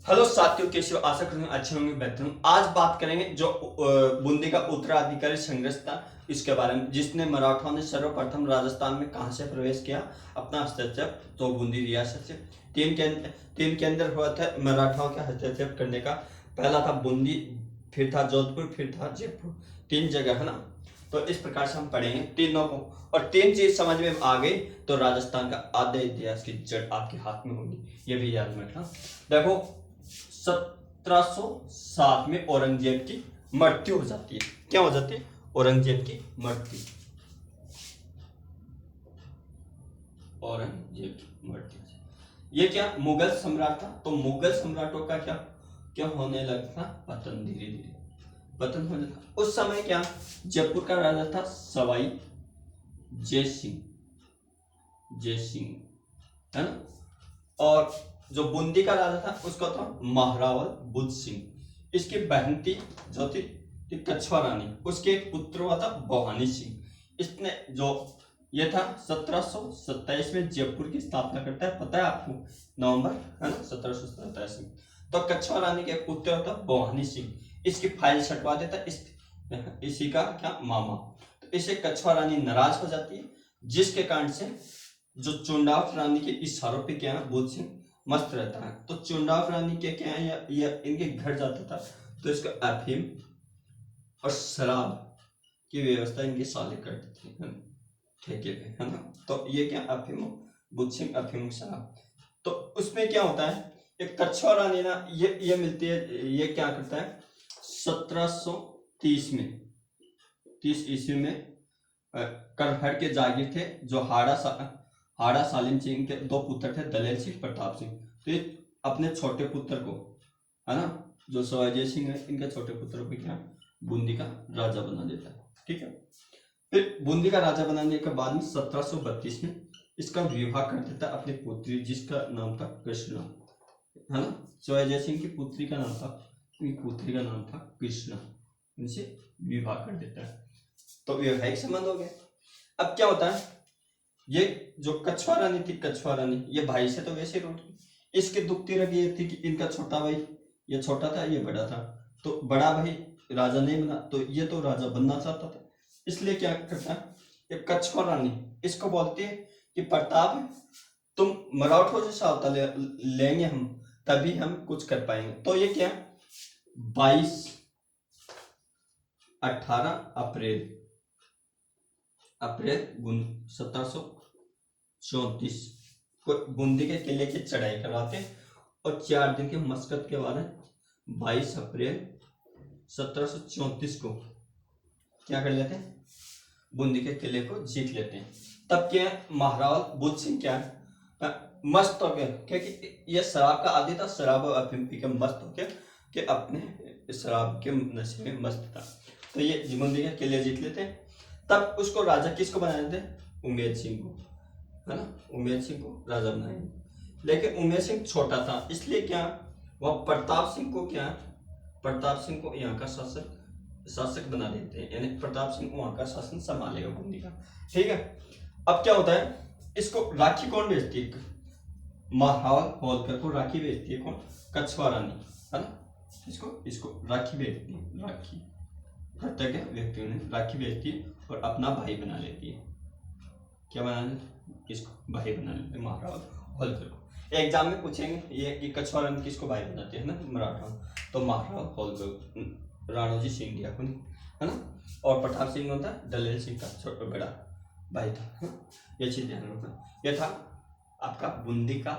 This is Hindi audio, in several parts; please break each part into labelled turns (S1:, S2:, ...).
S1: हेलो साथियों, कैसे हो? आशा करते हैं अच्छे होंगे, बेहतर होंगे। आज बात करेंगे जो बूंदी का उत्तराधिकारी संघर्ष था इसके बारे में, जिसने मराठाओं ने सर्वप्रथम राजस्थान में कहां से प्रवेश किया, अपना हस्तक्षेप तो बूंदी रियासत से। तीन केंद्र हुआ था मराठाओं के हस्तक्षेप करने का। पहला था बूंदी, फिर था जोधपुर, फिर था जयपुर। तीन जगह है ना। तो इस प्रकार से हम पढ़ेंगे तीनों को, और तीन चीज समझ में आ गई तो राजस्थान का आधे इतिहास की जड़ आपके हाथ में होगी, ये भी याद रखना। देखो, 1707 में औरंगजेब की मृत्यु हो जाती है। क्या हो जाती है? औरंगजेब की मृत्यु। औरंगजेब की मृत्यु। ये क्या मुगल सम्राट था, तो मुगल सम्राटों का क्या क्या होने लगा? पतन, धीरे धीरे पतन होने लगा। उस समय क्या जयपुर का राजा था सवाई जय सिंह, जय सिंह, है ना। और जो बूंदी का राजा था उसका था महारावल बुद्ध सिंह। इसकी बहन थी जो थी कछवा रानी, उसके एक पुत्र हुआ था भवानी सिंह। इसने जो ये था 1727 में जयपुर की स्थापना करता है, पता है आपको, नवंबर, है ना, 1727 में। तो कछवा रानी के एक पुत्र होता भवानी सिंह, इसकी फाइल छटवा देता इसी का क्या मामा। तो इसे कछवा रानी नाराज हो जाती है, जिसके कारण से जो चुंडाफ रानी के इशारों पे क्या है बुद्ध सिंह मस्त रहता है। तो चुंडाफ रानी के क्या है या इनके घर जाता था, तो इसका अफीम और शराब की व्यवस्था इनके साले करते थे ठेके पे, है ना। तो ये क्या अफीम, बुद्ध सिंह अफीम शराब। तो उसमें क्या होता है, एक कछवा रानी ना ये मिलती है, ये क्या करता है 1730 में, 30 ईस्वी में करहड़ के जागीर थे जो हाड़ा सालिम सिंह के दो पुत्र थे, दलेल सिंह, प्रताप सिंह। तो ये अपने छोटे पुत्र को, है ना, जो सवाई सिंह है, इनके छोटे पुत्र को क्या बूंदी का राजा बना देता है। ठीक है। फिर बूंदी का राजा बनाने के बाद में 1732 में इसका विवाह कर देता अपनी पुत्री, जिसका नाम था कृष्णा, है ना। सवाई सिंह की पुत्री का नाम था, पुत्री का नाम था कृष्णा। इनसे विवाह कर देता है, तो वैवाहिक संबंध हो गए। अब क्या होता है, ये जो कछवा रानी थी, कछवा रानी ये भाई से तो वैसे रूठ गई। इसकी दुखती रही ये थी कि इनका छोटा भाई, ये छोटा था ये बड़ा था, तो बड़ा भाई राजा नहीं बना, तो ये तो राजा बनना चाहता था। इसलिए क्या करता है, ये कछवा रानी इसको बोलती है कि प्रताप, तुम मराठों से सहायता लेंगे हम, तभी हम कुछ कर पाएंगे। तो ये क्या 18 अप्रैल 1734 को बूंदी के किले की चढ़ाई करवाते, और 4 दिन के मशक्कत के बाद 22 अप्रैल 1734 को क्या कर लेते हैं, बूंदी के किले को जीत लेते हैं। तब क्या महाराज बुद्ध सिंह क्या मस्त हो गया, क्योंकि ये शराब का आदी था, शराब और अफीम पी के मस्त हो गया कि अपने शराब के नशे में मस्त था। तो ये बूंदी के किले जीत लेते हैं। तब उसको राजा किसको बनाए थे, उमेद सिंह को, है ना, उमेद सिंह को राजा बनाए। लेकिन उमेद सिंह छोटा था, इसलिए क्या वह प्रताप सिंह को यहाँ का शासक बना देते हैं, यानी प्रताप सिंह को वहां का शासन संभालेगा बूंदी का। ठीक है। अब क्या होता है, इसको राखी कौन भेजती है, महारावल होलकर को राखी भेजती है कौन, कछवा रानी, है ना। इसको राखी भेजती है, राखी हत्या के व्यक्तियों ने राखी भेजती है और अपना भाई बना लेती है। क्या बना लेती है, किसको भाई बना लेते हैं, महारावल होलकर को। एग्जाम में पूछेंगे ये कछवा रानी किसको भाई बनाते हैं ना, मराठा, तो महारावल होलकर, राणोजी सिंह दिया है ना। और प्रताप सिंह कौन था, दलेल सिंह का छोटा बड़ा भाई था। ये चीज ध्यान रखना। यह था आपका बूंदी का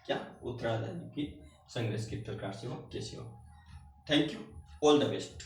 S1: क्या उत्तराधिकारी की संघर्ष किस प्रकार से हो, कैसे हो। Thank you, all the best.